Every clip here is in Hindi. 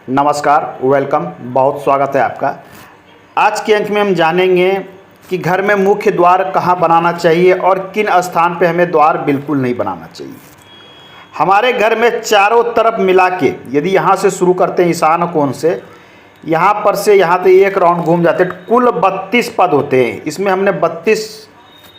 नमस्कार, वेलकम, बहुत स्वागत है आपका। आज के अंक में हम जानेंगे कि घर में मुख्य द्वार कहाँ बनाना चाहिए और किन स्थान पे हमें द्वार बिल्कुल नहीं बनाना चाहिए। हमारे घर में चारों तरफ मिला के, यदि यहाँ से शुरू करते हैं ईशान कोण से, यहाँ पर से यहाँ तक एक राउंड घूम जाते हैं, कुल 32 पद होते हैं। इसमें हमने 32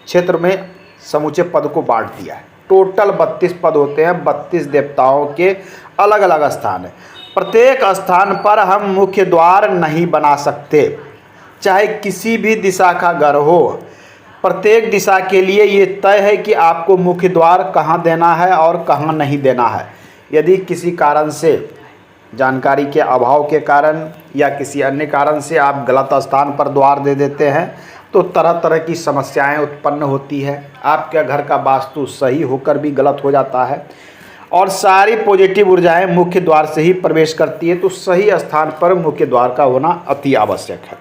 क्षेत्र में समूचे पद को बांट दिया है। टोटल 32 पद होते हैं, 32 देवताओं के अलग अलग स्थान है। प्रत्येक स्थान पर हम मुख्य द्वार नहीं बना सकते, चाहे किसी भी दिशा का घर हो। प्रत्येक दिशा के लिए ये तय है कि आपको मुख्य द्वार कहाँ देना है और कहाँ नहीं देना है। यदि किसी कारण से, जानकारी के अभाव के कारण या किसी अन्य कारण से आप गलत स्थान पर द्वार दे देते हैं तो तरह तरह की समस्याएं उत्पन्न होती है। आपके घर का वास्तु सही होकर भी गलत हो जाता है और सारी पॉजिटिव ऊर्जाएं मुख्य द्वार से ही प्रवेश करती है। तो सही स्थान पर मुख्य द्वार का होना अति आवश्यक है।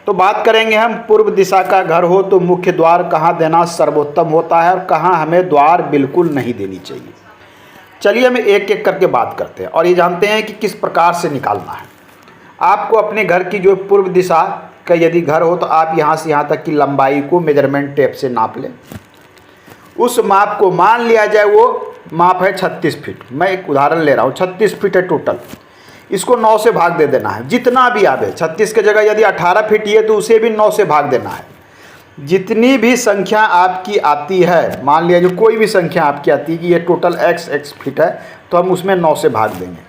तो बात करेंगे हम, पूर्व दिशा का घर हो तो मुख्य द्वार कहाँ देना सर्वोत्तम होता है और कहाँ हमें द्वार बिल्कुल नहीं देनी चाहिए। चलिए हम एक एक करके बात करते हैं और ये जानते हैं कि किस प्रकार से निकालना है। आपको अपने घर की जो पूर्व दिशा का यदि घर हो तो आप यहाँ से यहाँ तक की लंबाई को मेजरमेंट टेप से नाप लें। उस माप को मान लिया जाए, वो माप है 36 फीट। मैं एक उदाहरण ले रहा हूँ, 36 फीट है टोटल। इसको 9 से भाग दे देना है, जितना भी आवे। 36 की जगह यदि 18 फीट है तो उसे भी 9 से भाग देना है। जितनी भी संख्या आपकी आती है, मान लिया जो कोई भी संख्या आपकी आती है कि ये टोटल x फीट है, तो हम उसमें 9 से भाग देंगे।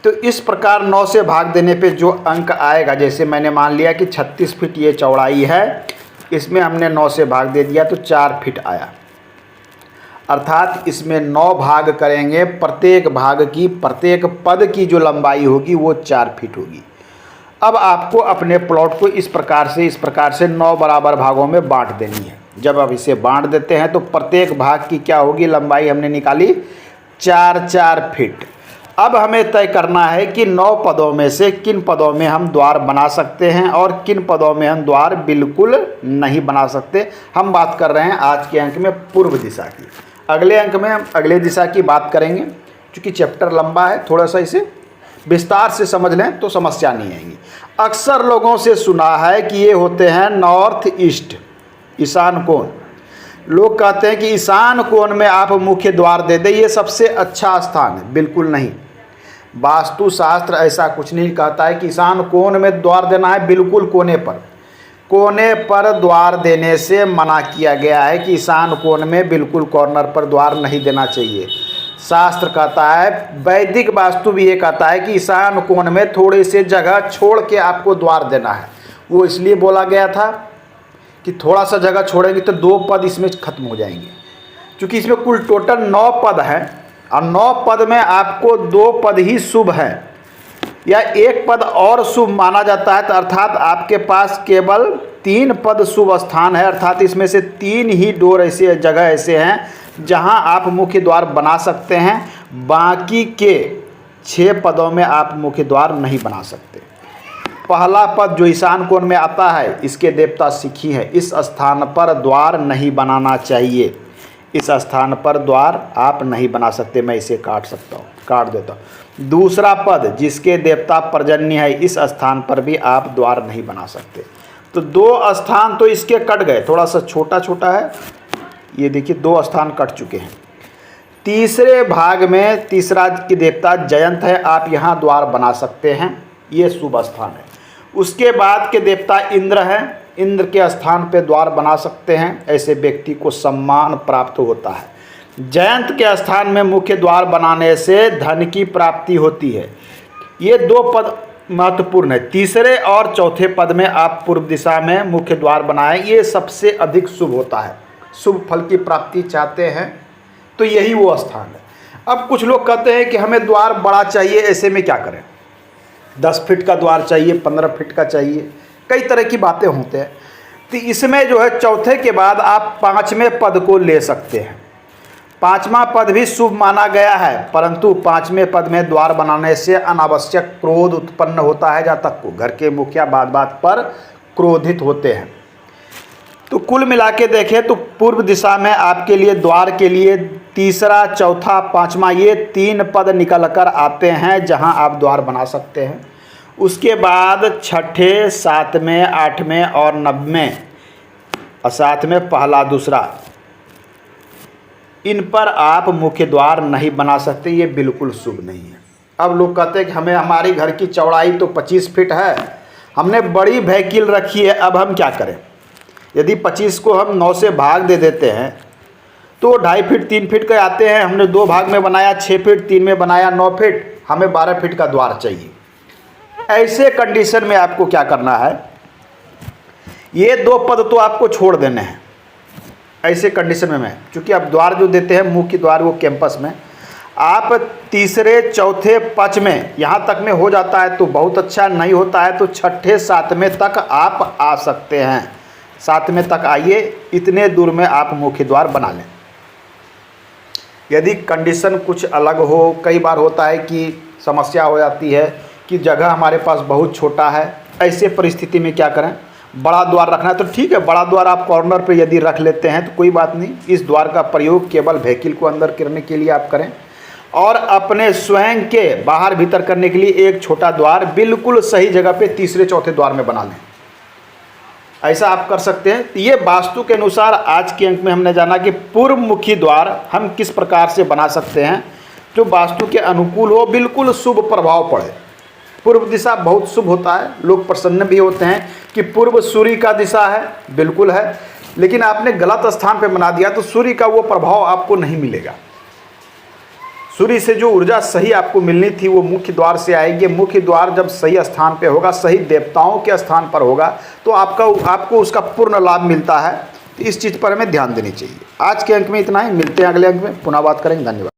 तो इस प्रकार 9 से भाग देने पे जो अंक आएगा, जैसे मैंने मान लिया कि 36 फीट ये चौड़ाई है, इसमें हमने 9 से भाग दे दिया तो 4 फीट आया। अर्थात इसमें 9 भाग करेंगे, प्रत्येक भाग की, प्रत्येक पद की जो लंबाई होगी वो 4 फीट होगी। अब आपको अपने प्लॉट को इस प्रकार से 9 बराबर भागों में बांट देनी है। जब आप इसे बांट देते हैं तो प्रत्येक भाग की क्या होगी, लंबाई हमने निकाली 4-4 फीट। अब हमें तय करना है कि 9 पदों में से किन पदों में हम द्वार बना सकते हैं और किन पदों में हम द्वार बिल्कुल नहीं बना सकते। हम बात कर रहे हैं आज के अंक में पूर्व दिशा की। अगले अंक में हम अगले दिशा की बात करेंगे। क्योंकि चैप्टर लंबा है, थोड़ा सा इसे विस्तार से समझ लें तो समस्या नहीं आएगी। अक्सर लोगों से सुना है कि ये होते हैं नॉर्थ ईस्ट, ईशान कोण। लोग कहते हैं कि ईशान कोण में आप मुख्य द्वार दे दें, ये सबसे अच्छा स्थान है। बिल्कुल नहीं, वास्तु शास्त्र ऐसा कुछ नहीं कहता है कि ईशान कोण में द्वार देना है। बिल्कुल कोने पर द्वार देने से मना किया गया है कि ईशान कोण में बिल्कुल कॉर्नर पर द्वार नहीं देना चाहिए। शास्त्र कहता है, वैदिक वास्तु भी ये कहता है कि ईशान कोण में थोड़ी सी जगह छोड़ के आपको द्वार देना है। वो इसलिए बोला गया था कि थोड़ा सा जगह छोड़ेंगे तो 2 पद इसमें खत्म हो जाएंगे। क्योंकि इसमें कुल टोटल 9 पद हैं और 9 पद में आपको 2 पद ही शुभ हैं या 1 पद और शुभ माना जाता है। तो अर्थात आपके पास केवल 3 पद शुभ स्थान है। अर्थात इसमें से 3 ही डोर ऐसे जगह ऐसे हैं जहां आप मुख्य द्वार बना सकते हैं। बाकी के 6 पदों में आप मुख्य द्वार नहीं बना सकते। पहला पद जो ईशान कोण में आता है, इसके देवता सिखी है। इस स्थान पर द्वार नहीं बनाना चाहिए। इस स्थान पर द्वार आप नहीं बना सकते। मैं इसे काट देता हूँ। दूसरा पद जिसके देवता पर्जन्य है, इस स्थान पर भी आप द्वार नहीं बना सकते। तो 2 स्थान तो इसके कट गए, थोड़ा सा छोटा है। ये देखिए 2 स्थान कट चुके हैं। तीसरे भाग में तीसरा की देवता जयंत है, आप यहाँ द्वार बना सकते हैं, ये शुभ स्थान है। उसके बाद के देवता इंद्र हैं, इंद्र के स्थान पे द्वार बना सकते हैं। ऐसे व्यक्ति को सम्मान प्राप्त होता है। जयंत के स्थान में मुख्य द्वार बनाने से धन की प्राप्ति होती है। ये 2 पद महत्वपूर्ण है। तीसरे और चौथे पद में आप पूर्व दिशा में मुख्य द्वार बनाएं, ये सबसे अधिक शुभ होता है। शुभ फल की प्राप्ति चाहते हैं तो यही वो स्थान है। अब कुछ लोग कहते हैं कि हमें द्वार बड़ा चाहिए, ऐसे में क्या करें, 10 फीट का द्वार चाहिए, 15 फीट का चाहिए, कई तरह की बातें होते हैं। तो इसमें जो है चौथे के बाद आप 5वें पद को ले सकते हैं। 5वां पद भी शुभ माना गया है, परंतु 5वें पद में द्वार बनाने से अनावश्यक क्रोध उत्पन्न होता है। जहाँ तक को घर के मुखिया बात बात पर क्रोधित होते हैं। तो कुल मिला के देखें तो पूर्व दिशा में आपके लिए द्वार के लिए तीसरा, चौथा, पांचवा ये 3 पद निकल कर आते हैं जहां आप द्वार बना सकते हैं। उसके बाद छठे, सातवें, आठवें और नववें और साथ में पहला, दूसरा, इन पर आप मुख्य द्वार नहीं बना सकते, ये बिल्कुल शुभ नहीं है। अब लोग कहते हैं कि हमें हमारी घर की चौड़ाई तो 25 फीट है, हमने बड़ी व्हीकल रखी है, अब हम क्या करें। यदि 25 को हम 9 से भाग दे देते हैं तो 2.5 फीट 3 फीट के आते हैं। हमने 2 भाग में बनाया 6 फीट, 3 में बनाया 9 फीट, हमें 12 फीट का द्वार चाहिए। ऐसे कंडीशन में आपको क्या करना है, ये 2 पद तो आपको छोड़ देने हैं। ऐसे कंडीशन में चूँकि आप द्वार जो देते हैं मुख्य द्वार वो कैंपस में, आप तीसरे, चौथे, पाँचवें यहाँ तक में हो जाता है तो बहुत अच्छा, नहीं होता है तो छठे, सातवें तक आप आ सकते हैं। 7वें तक आइए, इतने दूर में आप मुख्य द्वार बना लें। यदि कंडीशन कुछ अलग हो, कई बार होता है कि समस्या हो जाती है कि जगह हमारे पास बहुत छोटा है, ऐसे परिस्थिति में क्या करें, बड़ा द्वार रखना है तो ठीक है, बड़ा द्वार आप कॉर्नर पे यदि रख लेते हैं तो कोई बात नहीं। इस द्वार का प्रयोग केवल व्हीकल को अंदर करने के लिए आप करें और अपने स्वयं के बाहर भीतर करने के लिए एक छोटा द्वार बिल्कुल सही जगह पे तीसरे, चौथे द्वार में बना लें। ऐसा आप कर सकते हैं। ये वास्तु के अनुसार आज के अंक में हमने जाना कि पूर्व मुखी द्वार हम किस प्रकार से बना सकते हैं जो वास्तु के अनुकूल हो, बिल्कुल शुभ प्रभाव पड़े। पूर्व दिशा बहुत शुभ होता है, लोग प्रसन्न भी होते हैं कि पूर्व सूर्य का दिशा है, बिल्कुल है, लेकिन आपने गलत स्थान पे बना दिया तो सूर्य का वो प्रभाव आपको नहीं मिलेगा। सूर्य से जो ऊर्जा सही आपको मिलनी थी वो मुख्य द्वार से आएगी। मुख्य द्वार जब सही स्थान पे होगा, सही देवताओं के स्थान पर होगा तो आपको उसका पूर्ण लाभ मिलता है। तो इस चीज़ पर हमें ध्यान देनी चाहिए। आज के अंक में इतना ही, मिलते हैं अगले अंक में, पुनः बात करेंगे। धन्यवाद।